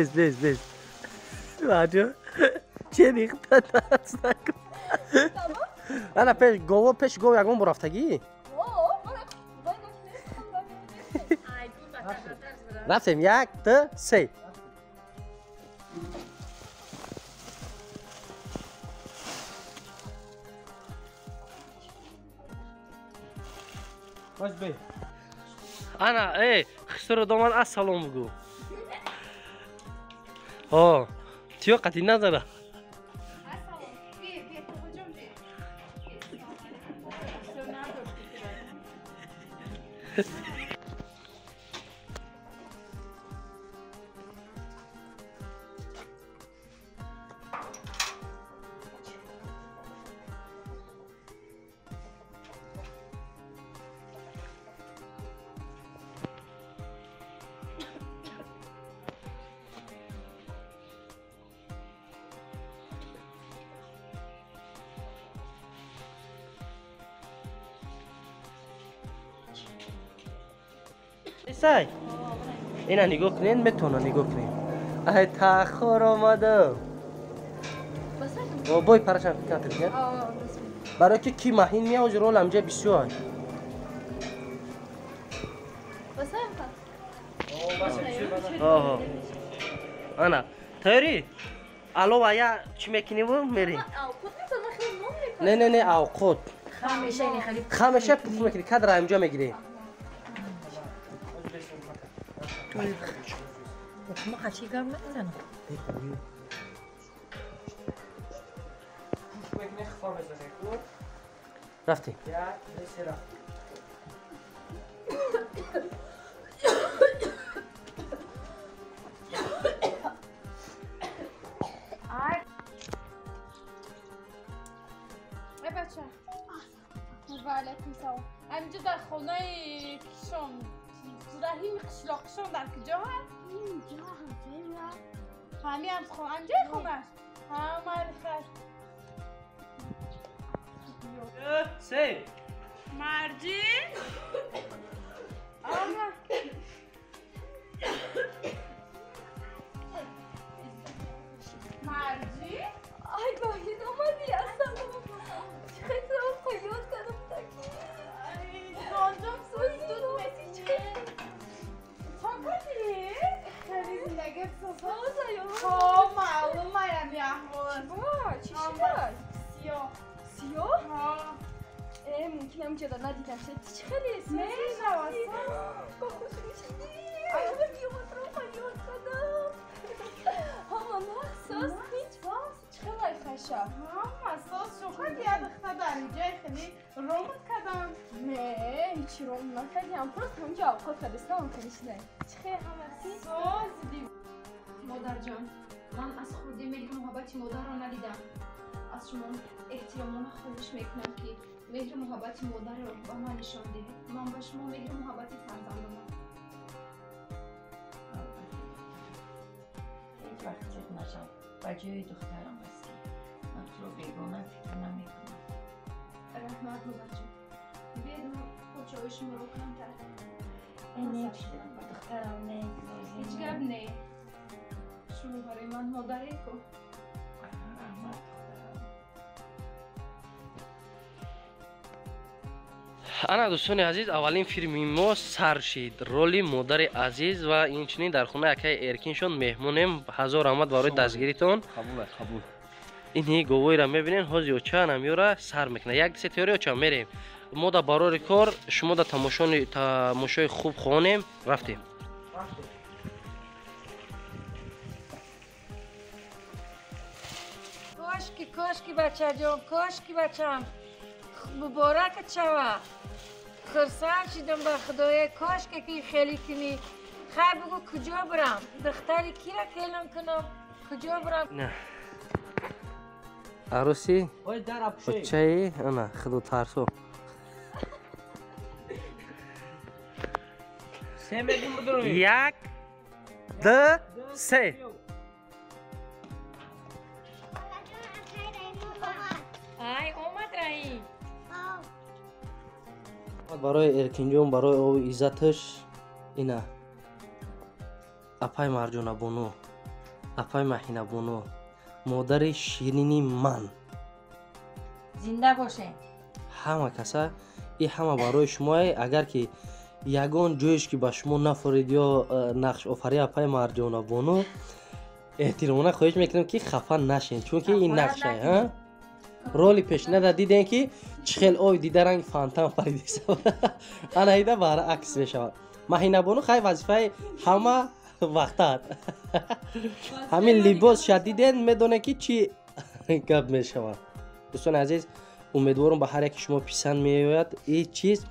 bez. Rajo. چه ریخته دست نکن. انا پیش گو یکم برفتگی. رفتیم 1 2 3. باش بی. انا خسر دومان السلام بگو. آه تیو قطعی نداره. سای اینا نگاه کنین میتونه نگاه کنین ای تاخر اومده و بای پرشان فکر دیگه برای که کی ماهین میاد رول امجا بسیار آه انا تری الو ویا چی میکنی و میری نه اوقات خامشه پوف میکنی کدر امجا میگیری ما خشی گرم نمیزنم رفتی بچه وعلیکم سلام اینجا در خونه کشم رحیم قشلاقشون در کجا هست؟ اینجا همه هم خونه اینجا خونه است مالی خیر سه مرجی آمه مرجی ای باید آمدی اصلا خیلی رو خیال کردم تاکی جانجام سوز دود میسی چون کردی؟ خیلی زندگی سوزا معلومه یعنی احوال چی شد؟ سیاه؟ ممکنه اونجا دار ندیدم شد چی خیلی اسمه؟ میشه واسه با خوش میشیدی من بیومد رو خیال کردم همه ساز هیچ چقدر خوشه ساز شوخه یاد اختادم اینجا خیلی رومت کردم نه هیچی روم نکردیم پروست همونجا اوقات کردستم کنیش نه چی خیلی همه ساز دی مادر جان من از خودی مهر محبت مادر را ندیدم از شما احترامانه خواهش میکنم که مهر محبت مادر را به من نشان دهید من به شما مهر محبت فرزندم هیچ وقت چک نشم بجای دخترم هستی من تو رو بیگانه فکر نمیکنم رحمت مادر جان بیاید ما خود جای شما رو کمتر این هیچ با دخترم نه هیچ گپ نه شوهر من مادری کو رحمت انا دوستان عزیز اولین فیلمی ما سر شد رولی مادر عزیز و اینچنین در خونه اکای ارکین شد مهمونیم هزار آمد برای دستگیریتون قبول این گووی را میبینین حوزی و چه نمیوره سر میکنه یک دسته تیوری و چه میریم ما در برای کار شما در تماشای خوب خونیم رفتیم کاشکی بچه جان کاشکی بچم مبارکت شوه خرسند شدم به خدای کاشکی که خیلی کنی خیلی بگو کجا برم دختری کی را کلم کنم کجا برم نه عروسی اوی در ابشی بچه ای انا خدو ترسو سه میگیم بدونی 1 2 3 ای اومد رایی برای ارکینجون برای او عزتش اینا اپای مرجونا بونو اپای مهینه بونو مادر شیرینی من زنده باشه. همه کسا این همه برای شما اگر که یگان جویش که به شما نفرید یا نقش آفری اپای مرجان بونو احترامانه خواهش میکنم که خفه نشین چون که این نقشه ها رولی پیش نده دیدین که چخیل آی دیده رنگ فانتان پریدی سوا انا ایده برعکس میشود مهینه بونو خیلی وظیفه همه وقتات همین لباس شدیدین میدونه که چی گپ میشود. دوستان عزیز امیدوارم به هر یک شما پسند میآید این چیز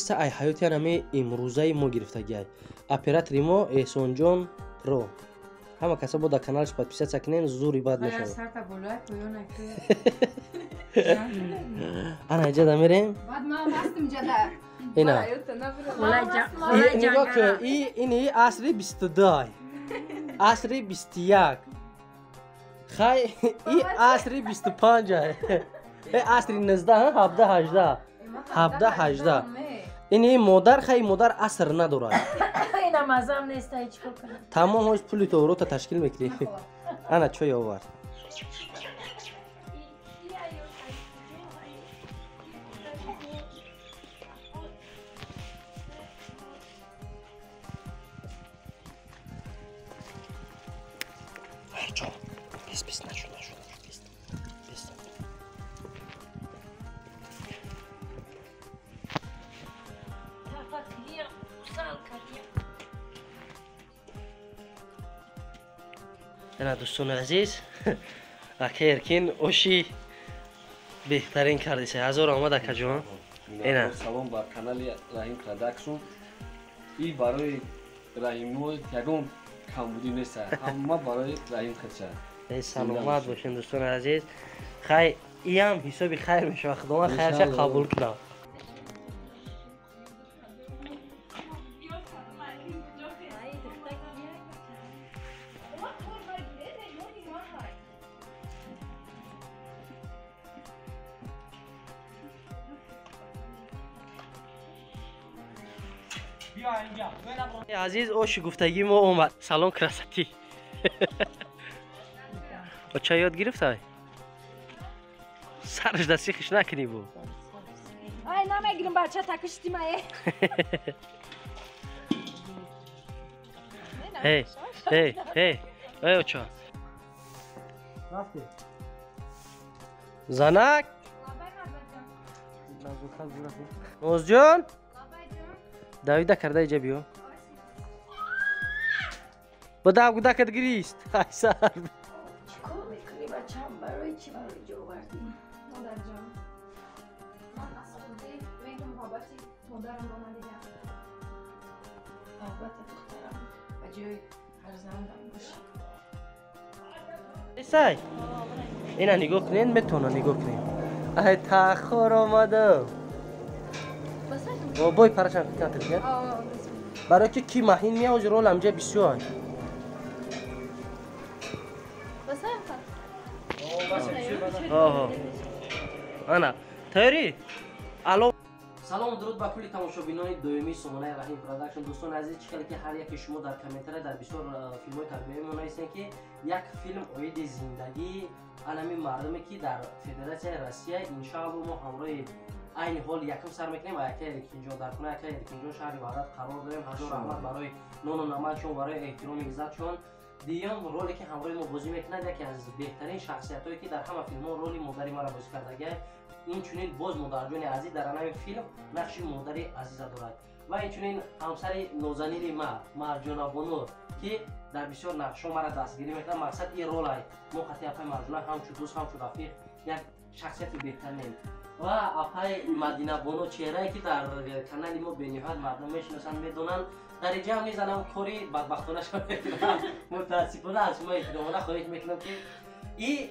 ای حیاتی همه امروزه ما گرفتگی اپراتور ما احسان جان رو همه کسا با در کانالش подписаться کنین زوری باد میشه. سر تا بالا پایان انا اجازه میریم بعد ما هستم جدا اینا نگاه که این عصری 22 عصری 21 خیلی این عصری 25 این عصری 19 17 18 17 18 این مادر خیلی مادر عصر نداره اینا مزام نیست هیچ کنم تمام هاش پولی تو رو تشکیل میکنی انا چای آورد مرجان بس نشون بس اینا دوستان عزیز اکه ارکین اوشی بهترین کردیسه هزار آمد اکه جان اینا سلام بر کانال رحیم پروداکشن این برای رحیم نو یگان کمبودی نیست همه برای رحیم خدشه سلامت باشین دوستان عزیز خیلی ای هم حسابی خیر میشه خداوند خیرش قبول کنم عزیز اوش گفتگی ما اومد سلام کراستی با چای یاد گرفت های سرش دستی خش نکنی بو آی نمیگیرم بچه تکشتی مایه هی اوچا زنک نوزجان داویده کرده ایجا بیو با داویده کد گریست ای سر چیکار میکنی بچه‌م برای چی برای اینجا آوردی؟ مادر جان من از خودی مهر محبتی مادرم را ندیدم البته دخترم و جای فرزندم باشه ایسای اینا نگاه کنین میتونه نگاه کنین ای تاخر آمدم بای پرشان فکر دیگه برای که کی مهین میاد و رول همجا بسیار انا تایری الو سلام درود با کلی تماشابینان دومی سامانه رحیم پروداکشن دوستان عزیز چیکار که هر یک شما در کامنت در بسیار فیلم های تربیتی منایسین که یک فیلم اوید زندگی علمی مردمی که در فدراسیون روسیه ان شاء الله ما همراه این حال یکم سر میکنیم و یکی اینجا در خونه یکی اینجا شهر وحدت قرار داریم هزار رحمت برای نون و نمکشون برای احترام عزتشون دیام رولی که همراه ما بازی میکنند یکی از بهترین شخصیتایی که در همه فیلم ها رولی مادری ما را بازی کرده این چنین باز مادر جان عزیز در همین فیلم نقش مادری عزیز دارد و این چنین همسر نازنین ما مرجان بونو که در بسیار نقش مرا دستگیری میکنه مقصد این رول ای ما خاطر اپای مرجان هم چو دوست هم چو رفیق یک شخصیت بهترین و اپای مدینه بونو چهره که در کانال ما به نهایت مردم میشناسن میدونن در اینجا هم میزنم کوری بدبختانه شده میکنم متاسفانه از شما احترامانه خواهش میکنم که این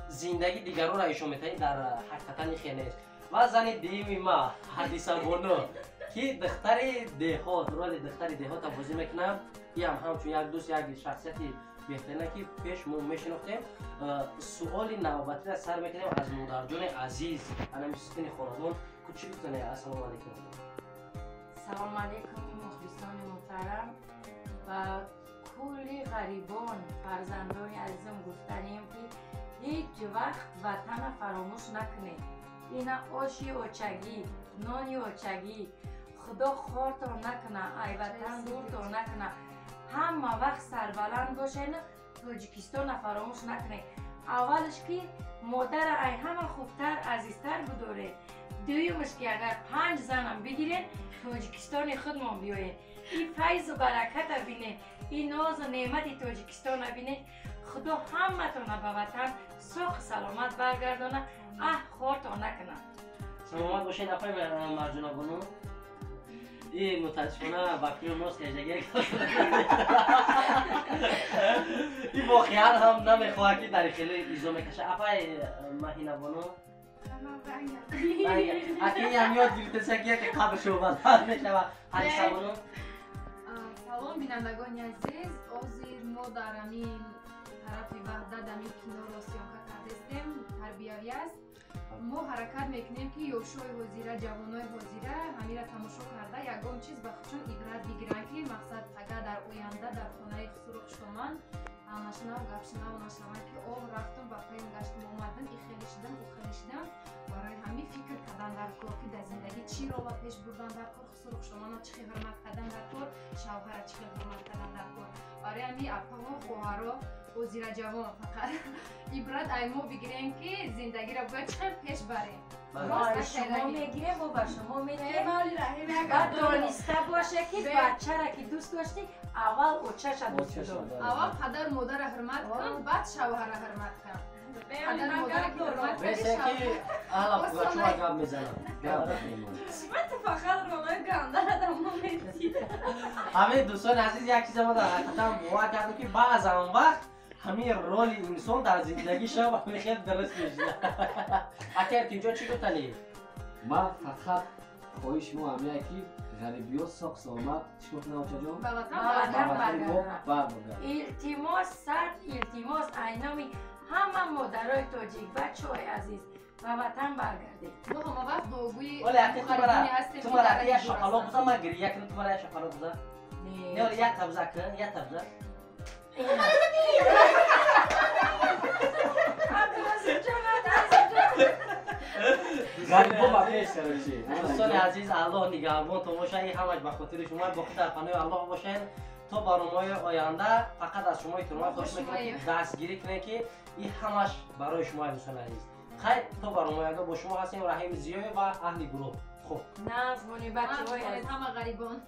زندگی دیگران را ایشون میتونید در حقیقتا خیلی نیست و زن دیمی ما حدیثه بونو که دختر دهات رول دختر دهات بازی میکنم این هم همچون یک دوست یک شخصیتی بهترینه که پیش ما میشناختیم سوال نوبتی را سر میکنیم از مادر جان عزیز انا مسکین خانوادون کوچیک کنه السلام علیکم سلام علیکم مخلصان محترم و کلی غریبان فرزندان عزیزم گفتنیم که هیچ وقت وطن فراموش نکنید. اینا آشی اوچگی، نانی اوچگی، خدا خورتان نکنه، ای وطن دورتان نکنه. همه وقت سربلند باشین، تاجیکستان فراموش نکنید. اولش که مادر ای همه خوبتر عزیزتر بداره. دویمش که اگر 5 زنم بگیرین تاجیکستان خودمان بیاین. این فیض و برکت بینید، این ناز و نعمت تاجیکستان بینید. خدا همتون به وطن سوخ سلامت برگردانه، خورتان نکنه. سلامت باشین اپای مرجونا بانو. این متاسفانه بکری ماست هجگی این واقعا هم نمیخواه که در خیلی ایزا میکشه. اپای مهینه بانو اکی هم یاد گیرته سکیه که قبل شو بلد میشه و حدیثه بانو. سلام بینندگان عزیز، آزیر ما در همین طرف وحدت همین کنار آسیانکا کردستیم تربیوی است. ما حرکت میکنیم که یوشای وزیره، جوانای وزیره همین را تماشا کرده یکم چیز به خودشون عبرت بگیرن که مقصد اگر در آینده در خانه سرخ شدن نشنو گپ شنو نشنون که آه رفتم با پایم گشتم اومدم این خیلی شدم او خیلی شدم. برای همین فکر کردن در کار که در زندگی چی رو با پیش بردن در کار، سرخ شدن چی حرمت کردن در کار، شوهر چی حرمت کردن در کار. برای همین اپا و خواهرا وزیر جوان فقط عبرت ای ما بگیریم که زندگی را باید چقدر پیش بریم. راست شما میگیره و با شما میگیره بعد دانسته باشه که بچه را که دوست داشتی اول اوچه شد دوست داشتی. اول پدر مادر را حرمت کن، بعد شوهر را حرمت کن. پدر مادر که حرمت کنی بسه که اهلا پوگاچوها گاب میزنم. فقط رونای گنده را در ما میدید. همه دوستان عزیز یک چیز ما در حقیقتا باور کردم که بعض اون وقت همین رول انسان در زندگی شب خیلی درست میشه. اگر اینجا چی گفتنی؟ من فقط خواهش ما همیه که غریبی ها ساق سامت چی گفتن آچه جان؟ به وطن برگردن. التماس سرد التماس اینامی همه مادرای تاجیک بچه های عزیز به وطن برگردید. ما همه وقت داغوی ولی اکی مخربینی هستیم تو که برای در یه این شکلات دور بزن من گریه کنم تو برای شکلات بزن. نه یک تبزه کن یک تبزه. غریبا با پیش سرچی. دوستان عزیز الله نگهبان تماشای همش به خاطر شما به خاطر پناه الله باشین. تا برنامه‌های آینده فقط از شما احترام خواهش می‌کنم که دستگیری کنید که این همش برای شما دوستان عزیز. خیر تا برنامه با شما هستیم رحیم زیایی و اهل گروه. خب نظمونی بچه های همه غریبان